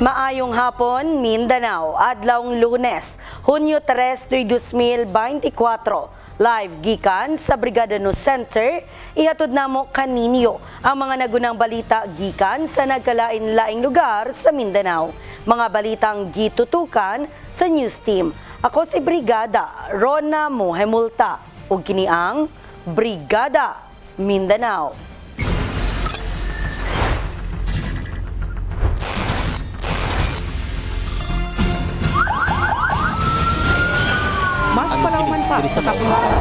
Maayong hapon, Mindanao, adlawng Lunes, Hunyo 3, 2024. Live gikan sa Brigada News Center, ihatod namo kaninyo ang mga nagunang balita gikan sa nagkalain-laing lugar sa Mindanao. Mga balitang gitutukan sa News Team. Ako si Brigada Rona Mohemulta ug kini ang Brigada Mindanao. Mas palauman pa sa kapulisan.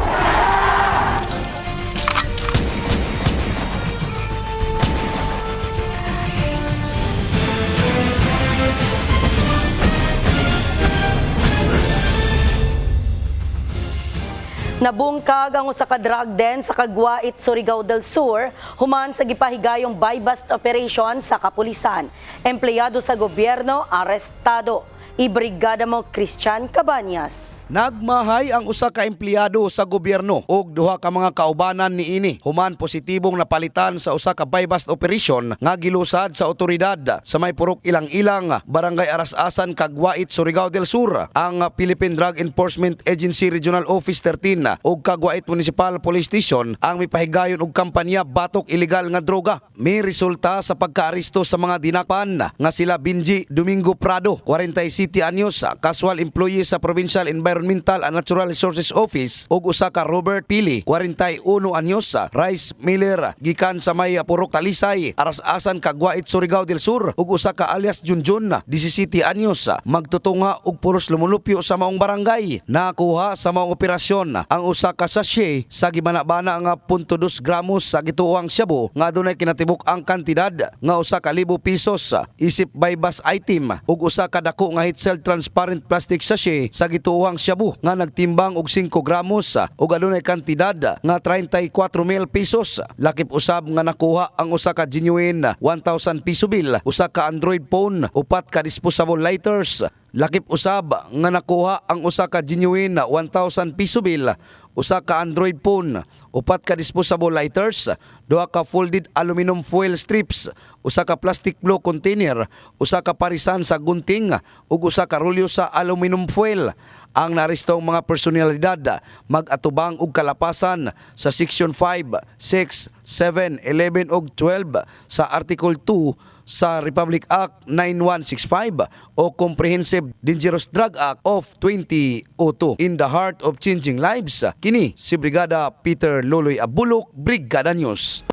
Nabungkag ang usa ka drug den sa Caguait, Surigao del Sur human sa gipahigayong buy-bust operation sa kapulisan. Empleyado sa gobyerno arestado. Ibrigada mo Christian Cabañas. Nagmahay ang usa ka empleyado sa gobyerno ug duha ka mga kaubanan niini human positibong napalitan sa usa ka buy-bust operation nga gilusad sa otoridad sa may purok ilang-ilang barangay Arasasan, Caguait, Surigao del Sur. Ang Philippine Drug Enforcement Agency Regional Office 13 ug Caguait Municipal Police Station ang mipahigayon og kampanya batok ilegal nga droga. May resulta sa pagkaaresto sa mga dinakpan nga sila Benji Domingo Prado, 47 anyos, casual employee sa Provincial Environmental and Natural Resources Office, ug usa ka Robert Pili, 41 anyos, Rice Miller, gikan sa may purok Talisay, Arasasan, Caguait, Surigao del Sur, ug usa ka alias Junjun, 17 anyos, magtutunga og puros lumulupyo sa maong barangay. Nakuha sa maong operasyon ang usa ka sachet sa gibanabana nga 0.2 gramos sa gituoang shabu nga adunay kinatibuk ang kantidad nga usa ka 1,000 pesos, isip buy-bust item ug usa ka dako nga cell transparent plastic sachet sa gituohang shabu nga nagtimbang og 5 gramos ug adunay kantidad nga 34,000 pesos. Lakip usab nga nakuha ang usa ka genuine 1,000 peso bill, usa ka Android phone, upat ka disposable lighters. Lakip usab nga nakuha ang usa ka genuine 1,000 peso bill, usa ka Android phone, upat ka disposable lighters, duha ka folded aluminum foil strips, usa ka plastic blue container, usa ka parisan sa gunting ug usa ka rolyo sa aluminum foil. Ang narestong mga personalidad mag-atubang og kalapasan sa Section 5, 6, 7, 11 ug 12 sa Article 2 sa Republic Act 9165 o Comprehensive Dangerous Drug Act of 2002. In the heart of changing lives, kini si Brigada Peter Loloy Abulok, Brigada News.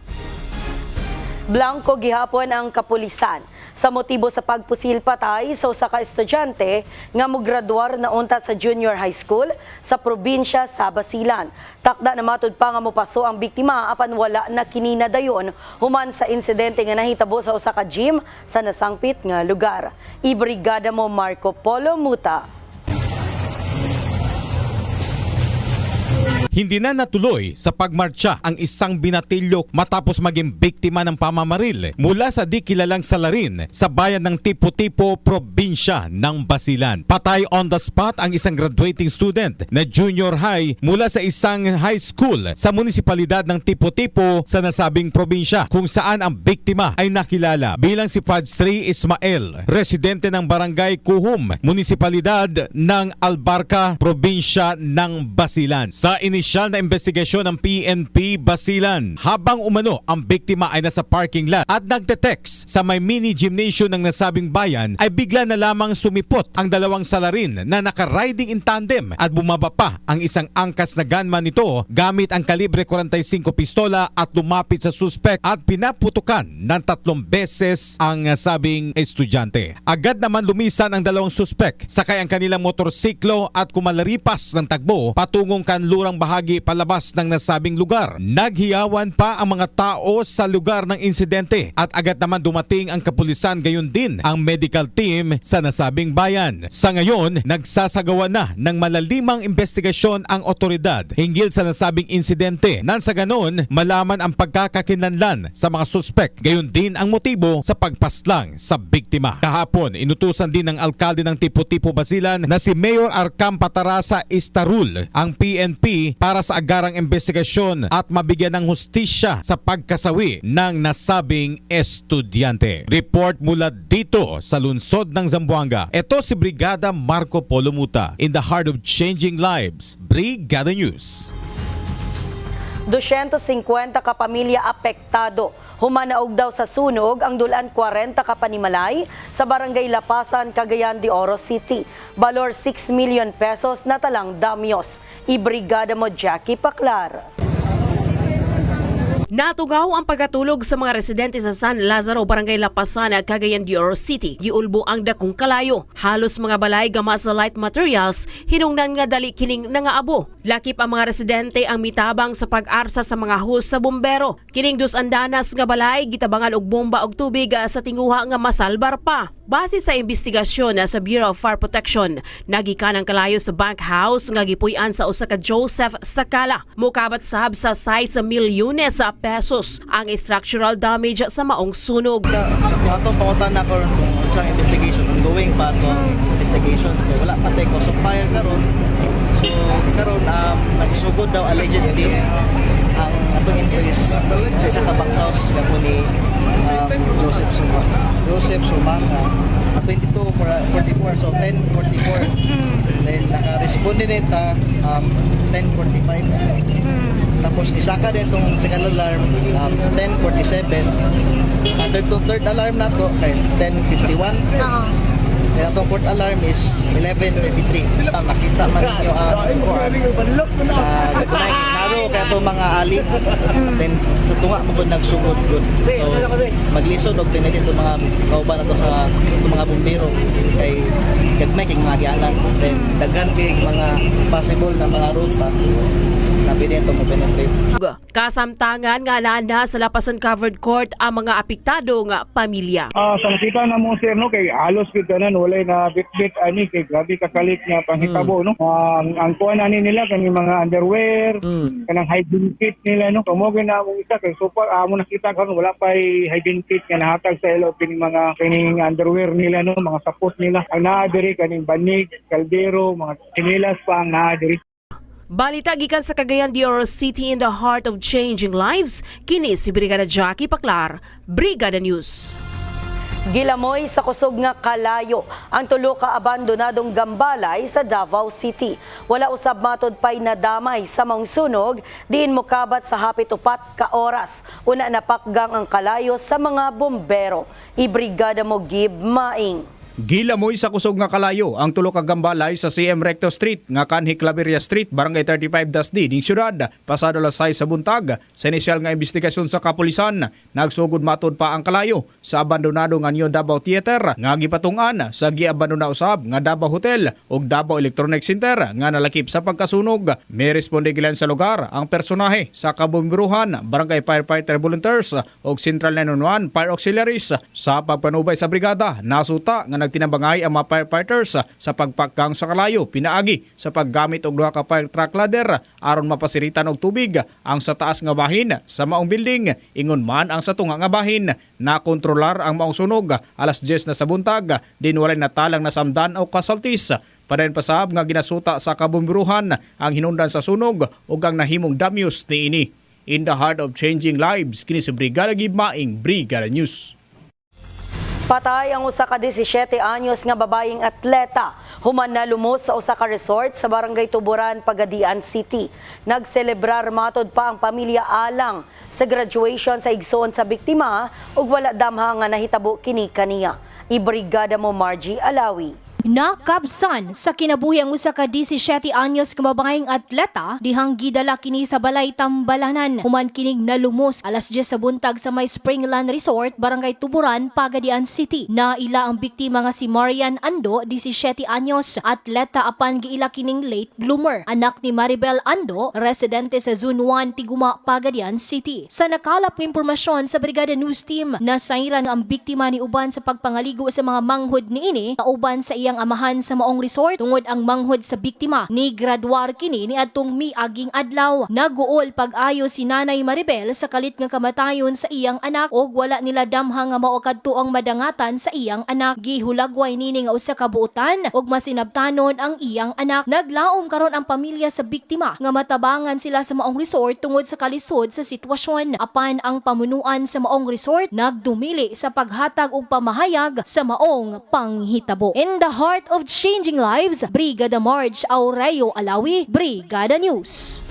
Blanco gihapon ang kapulisan sa motibo sa pagpusil patay sa usa ka estudyante nga mograduar na unta sa junior high school sa probinsya sa Basilan. Takda na matud pa nga mopaso ang biktima apan wala na kini nadayon human sa insidente nga nahitabo sa usa ka gym sa nasangpit nga lugar. Ibrigada mo Marco Polo Muta. Hindi na natuloy sa pagmarcha ang isang binatilyo matapos maging biktima ng pamamaril mula sa di kilalang salarin sa bayan ng Tipo-Tipo, probinsya ng Basilan. Patay on the spot ang isang graduating student na junior high mula sa isang high school sa munisipalidad ng Tipo-Tipo sa nasabing probinsya, kung saan ang biktima ay nakilala bilang si Fajsri Ismael, residente ng barangay Kuhum, munisipalidad ng Albarca, probinsya ng Basilan. Sa inisyal na investigasyon ng PNP Basilan, habang umano ang biktima ay nasa parking lot at nagte-text sa may mini gymnasium ng nasabing bayan, ay bigla na lamang sumipot ang dalawang salarin na naka-riding in tandem at bumaba pa ang isang angkas na gunman nito gamit ang kalibre 45 pistola at lumapit sa suspect at pinaputukan ng 3 beses ang sabing estudyante. Agad naman lumisan ang dalawang suspect, sakay ang kanilang motorsiklo at kumalaripas ng tagbo patungong kanlurang bahagi palabas ng nasabing lugar. Naghiyawan pa ang mga tao sa lugar ng insidente at agad naman dumating ang kapulisan, gayon din ang medical team sa nasabing bayan. Sa ngayon, nagsasagawa na ng malalimang investigasyon ang otoridad hinggil sa nasabing insidente nang sa ganon malaman ang pagkakakinlanlan sa mga suspect, gayon din ang motibo sa pagpaslang sa biktima. Kahapon, inutusan din ng alkalde ng Tipo-Tipo Basilan na si Mayor Arcam Patarasa Istarul ang PNP para sa agarang investigasyon at mabigyan ng hustisya sa pagkasawi ng nasabing estudyante. Report mula dito sa lungsod ng Zamboanga. Ito si Brigada Marco Polo Muta in the heart of changing lives. Brigada News. 250 ka pamilya apektado. Humanaog daw sa sunog ang dulan 40 ka panimalay sa Barangay Lapasan, Cagayan de Oro City. Balor 6 million pesos na talang damyos. Ibrigada mo Jackie Paclar. Natugaw ang pagkatulog sa mga residente sa San Lazaro, Barangay Lapasan, Cagayan de Oro City. Giulbo ang dakong kalayo. Halos mga balay gama sa light materials, hinungnan nga dali kining nangaabo. Lakip ang mga residente ang mitabang sa pag-arsa sa mga hose sa bumbero. Kining dus andanas nga balay, gitabangan og bomba og tubig sa tinguha nga masalbar pa. Base sa investigasyon sa Bureau of Fire Protection, nagikan ang kalayo sa bank house nga gipuy-an sa usa ka Joseph Sakala. Mukabat sab sa size sa milyones sa pesos ang structural damage sa maong sunog. Atong pangutan na karon kung unsang investigation ongoing pa atong investigation. So wala pa tay cause of fire karon. So karon nagsugod daw allegedly ang atong increase sa isa ka bank house kamo ni Joseph Sumanga 22:44 so 10:44. Then naka-respond din ita 10:45. Tapos isaka din itong second alarm 10:47. Third alarm na to kay 10:51. Kaya itong fourth alarm is 11:33. Makita man ninyo naro kaya itong mga ali. Then sa tunga mo nagsugod good. So maglisod og tinili itong mga kauban na to sa itong mga bumbero kay gagmay kay mga gianan. Then daghan kay mga possible na mga ruta na binento mo penetrate. Kasamtangan nga na sa Lapasan Covered Court ang mga apektado nga pamilya. Sa nakita na mo sir no kay halos kita na walay na bit ani kay grabe kakalit nga panghitabo no. Ang kuan ani nila kani mga underwear, kanang hygiene kit nila no. Kamogi na mo isa kay so far amo nakita karon wala pa hygiene kit nga nahatag sa ilo kining underwear nila no, mga sapot nila. Ang naa diri kaning banig, kaldero, mga sinilas pa ang naa diri. Balita gikan sa Cagayan de Oro City in the heart of changing lives, kini si Brigada Jackie Paclar, Brigada News. Gilamoy sa kusog nga kalayo ang tulo ka abandonadong gambalay sa Davao City. Wala usab matod pay nadamay sa maong sunog diin mokabat sa hapit 4 ka oras. Una napakgang ang kalayo sa mga bombero. Ibrigada mo Gib Maing. Gilamoy sa kusog nga kalayo ang tulo ka gambalay sa CM Recto Street nga kanhi Claveria Street, Barangay 35 Dasdi ning syudad. Pasado alas 6 sa buntag sa inisyal nga investigasyon sa kapulisan, nagsugod matod pa ang kalayo sa abandonado nga New Davao Theater nga gipatung-an sa giabandona usab nga Davao Hotel ug Davao Electronic Center nga nalakip sa pagkasunog. May responde gilan sa lugar ang personahe sa kabomberuhan, Barangay Firefighter Volunteers ug Central 911 Fire Auxiliaries. Sa pagpanubay sa brigada, nasuta nga tinabangay ang mga firefighters sa pagpakgang sa kalayo, pinaagi sa paggamit og duha ka fire truck ladder aron mapasiritan og tubig ang sa taas nga bahin sa maong building. Ingon man ang sa tunga nga bahin na kontrolar ang maong sunog alas 10 na sa buntag, din walay natalang nasamdan o kasaltis. Padayon pasab nga ginasuta sa kabomberuhan ang hinungdan sa sunog ug ang nahimong damyos niini. In the heart of changing lives, kini si Brigada Gib Maing, Brigada News. Patay ang usa ka 17 anyos nga babaeng atleta. Human na lumos sa usa ka resort sa Barangay Tuburan, Pagadian City. Nagselebrar matod pa ang pamilya alang sa graduation sa igsoon sa biktima ug wala damha nga nahitabo kini kaniya. Ibrigada mo Margie Alawi. Nakabsan sa kinabuhi ang usa ka 17 anyos nga babaeng atleta dihang gidala kini sa balay Tambalanan. Human kining nalumos alas 10 sa buntag sa may Springland Resort, Barangay Tuburan, Pagadian City. Naila ang biktima nga si Marian Ando, 17 anyos, atleta apan giila kining late bloomer. Anak ni Maribel Ando, residente sa Zone 1, Tiguma, Pagadian City. Sa nakalap ng impormasyon sa Brigada News Team, nasairan ang biktima ni uban sa pagpangaligo sa mga manghod niini kauban sa iyang ang amahan sa maong resort tungod ang manghod sa biktima ni graduar kini ni adtong miaging adlaw. Naguol pag-ayo si Nanay Maribel sa kalit nga kamatayon sa iyang anak og wala nila damha nga mao kadto ang madangatan sa iyang anak. Gihulagway nini nga usa ka buotan og masinabtanon ang iyang anak. Naglaom karon ang pamilya sa biktima nga matabangan sila sa maong resort tungod sa kalisod sa sitwasyon. Apan ang pamunuan sa maong resort nagdumili sa paghatag og pamahayag sa maong panghitabo. In the heart of changing lives, Brigada Marge Aurelio Alawi, Brigada News.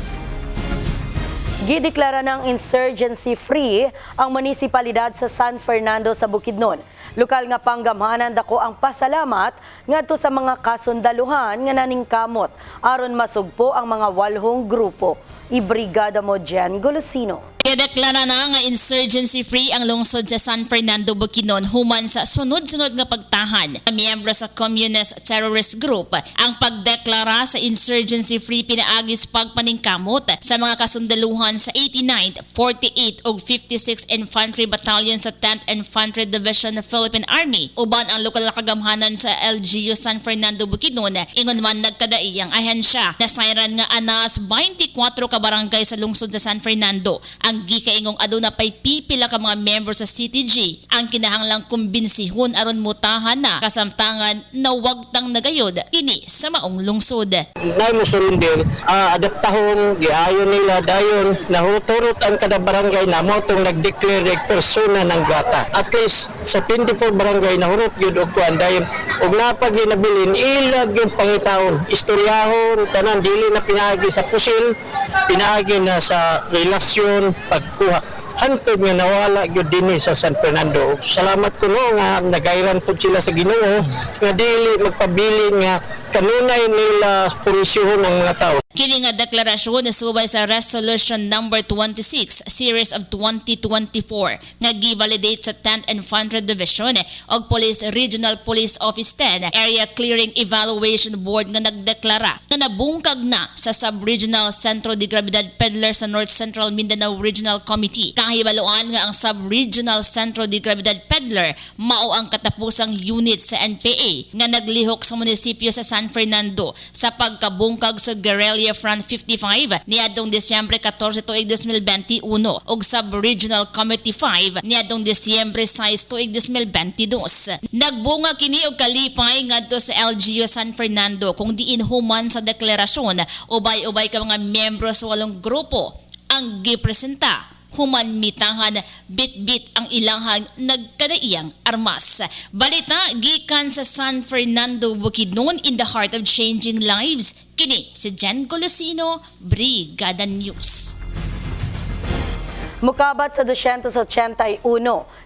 Gideklara ng insurgency-free ang munisipalidad sa San Fernando sa Bukidnon. Lokal nga panggamhanan dako ang pasalamat ngadto sa mga kasundaluhan nga naningkamot aron masugpo ang mga 8 grupo. Ibrigada mo Jen Golosino. Ideklara na nga insurgency-free ang lungsod sa San Fernando, Bukidnon human sa sunod-sunod nga pagtahan. Miyembro sa communist terrorist group ang pagdeklara sa insurgency-free pinaagis pagpaningkamot sa mga kasundaluhan sa 89th, 48th ug 56th Infantry Battalion sa 10th Infantry Division ng Philippine Army. Uban ang lokal na kagamhanan sa LGU San Fernando, Bukidnon, ingon man nagkadai ang ahensya. Nasayran nga anas 24 ka barangay sa lungsod sa San Fernando. Ang gikaingong aduna pay pipila ka mga member sa CTG ang kinahanglang kumbensihon aron mutahan na kasamtangan na wag tang nagayod kini sa maong lungsod. Nay mo surundin, adaptahon giayon nila dayon nahuturot ang kada barangay na mo tong nag-declare persona ng bata. At least sa 24 barangay nahurot gyud og kuan dayon og napag ginabilin ilag yung pangitaon, istoryahon tanan dili na pinaagi sa pusil, pinaagi na sa relasyon pagkuha hantod nga nawala gyud dinhi sa San Fernando. Salamat ko no nga nagayran pud sila sa Ginoo nga dili magpabilin nga kanunay nila purisyohon ang mga tao. Kini nga deklarasyon subay sa Resolution number 26 Series of 2024 nga gi-validate sa 10th Infantry Division og Police Regional Police Office 10 Area Clearing Evaluation Board nga nagdeklara nga nabungkag na sa Sub-Regional Centro de Gravidad Pedler sa North Central Mindanao Regional Committee. Kahibaloan nga ang Sub-Regional Centro de Gravidad Pedler mao ang katapusang unit sa NPA nga naglihok sa munisipyo sa San Fernando sa pagkabungkag sa Guerrilla Front 55 niadtong Disyembre 14 tuig 2021 ug Sub-Regional Committee 5 niadtong Disyembre 6 tuig 2022. Nagbunga kini og kalipay ngadto sa LGU San Fernando kung diin human sa deklarasyon ubay-ubay ka mga miyembro sa 8 grupo ang gipresenta. Human mitahan bit-bit ang ilahang nagkadaiyang armas. Balita gikan sa San Fernando, Bukidnon in the heart of changing lives. Kini si Jen Golosino, Brigada News. Mukabat sa 281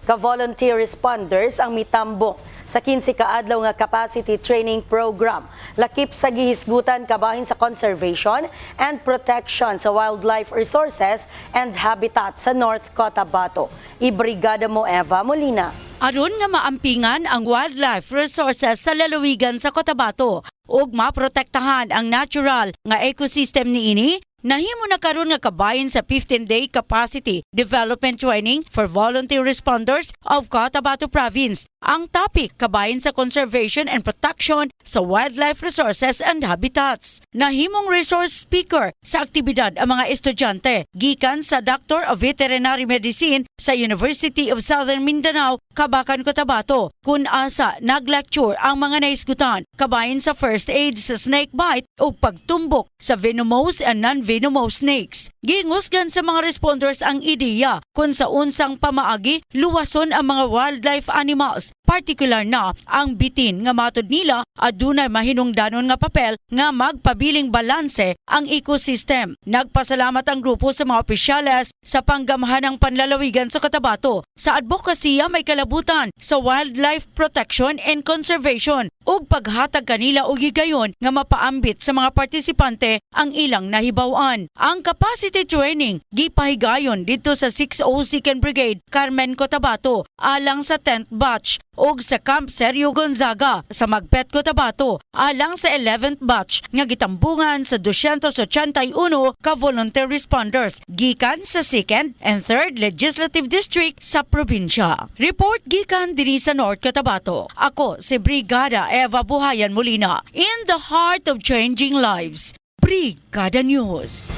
ka volunteer responders ang mitambong sa 15 kaadlaw nga capacity training program lakip sa gihisgutan kabahin sa conservation and protection sa wildlife resources and habitat sa North Cotabato. Ibrigada mo Eva Molina. Aron nga maampingan ang wildlife resources sa lalawigan sa Cotabato ug maprotektahan ang natural nga ecosystem niini, nahimo na karon nga kabahin sa 15-day capacity development training for volunteer responders of Cotabato Province. Ang topic kabahin sa conservation and protection sa wildlife resources and habitats. Nahimong resource speaker sa aktibidad ang mga estudyante gikan sa Doctor of Veterinary Medicine sa University of Southern Mindanao, Cabacan, Cotabato, kun asa naglecture ang mga naisgutan kabahin sa first aid sa snake bite o pagtumbok sa venomous and non-venomous snakes. Gingusgan sa mga responders ang ideya kung sa unsang pamaagi luwason ang mga wildlife animals, partikular na ang bitin nga matod nila adunay mahinungdanon nga papel nga magpabiling balanse ang ecosystem. Nagpasalamat ang grupo sa mga opisyales sa panggamhanang panlalawigan sa Cotabato sa advokasya may kalabutan sa wildlife protection and conservation ug paghatag kanila og higayon nga mapaambit sa mga partisipante ang ilang nahibaw-an. Ang capacity training gipahigayon dito sa 602nd Brigade, Carmen, Cotabato alang sa 10th batch ug sa Camp Sergio Gonzaga sa Magpet, Cotabato alang sa 11th batch nga gitambungan sa 281 ka volunteer responders gikan sa 2nd and 3rd Legislative District sa probinsya. Report gikan diri sa North Cotabato. Ako si Brigada Eva Buhayan Molina, in the heart of changing lives. Brigada News.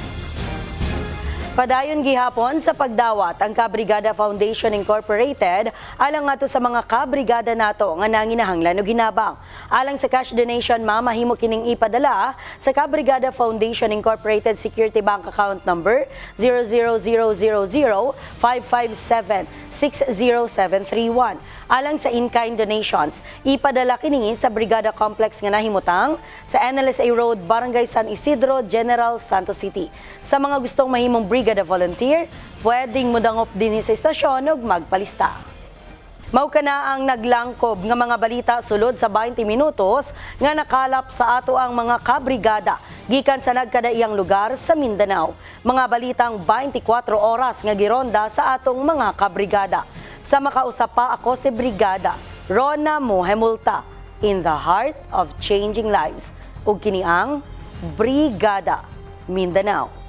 Padayon gihapon sa pagdawat ang Kabrigada Foundation Incorporated alang ato sa mga kabrigada nato nga nanginahanglan og ginabang. Alang sa cash donation mamahimo kining ipadala sa Kabrigada Foundation Incorporated Security Bank account number 0000557600731. Alang sa in-kind donations, ipadala kini sa Brigada Complex nga nahimutang sa NLSA Road, Barangay San Isidro, General Santos City. Sa mga gustong mahimong Brigada Volunteer, pwedeng mudangop din sa istasyon ug magpalista. Mao kana ang naglangkob nga mga balita sulod sa 20 minutos nga nakalap sa ato ang mga kabrigada gikan sa nagkadaiyang lugar sa Mindanao. Mga balitang 24 oras nga gironda sa atong mga kabrigada. Sa makausap pa ako si Brigada Rona Mohemulta, in the heart of changing lives. Ug kini ang Brigada Mindanao.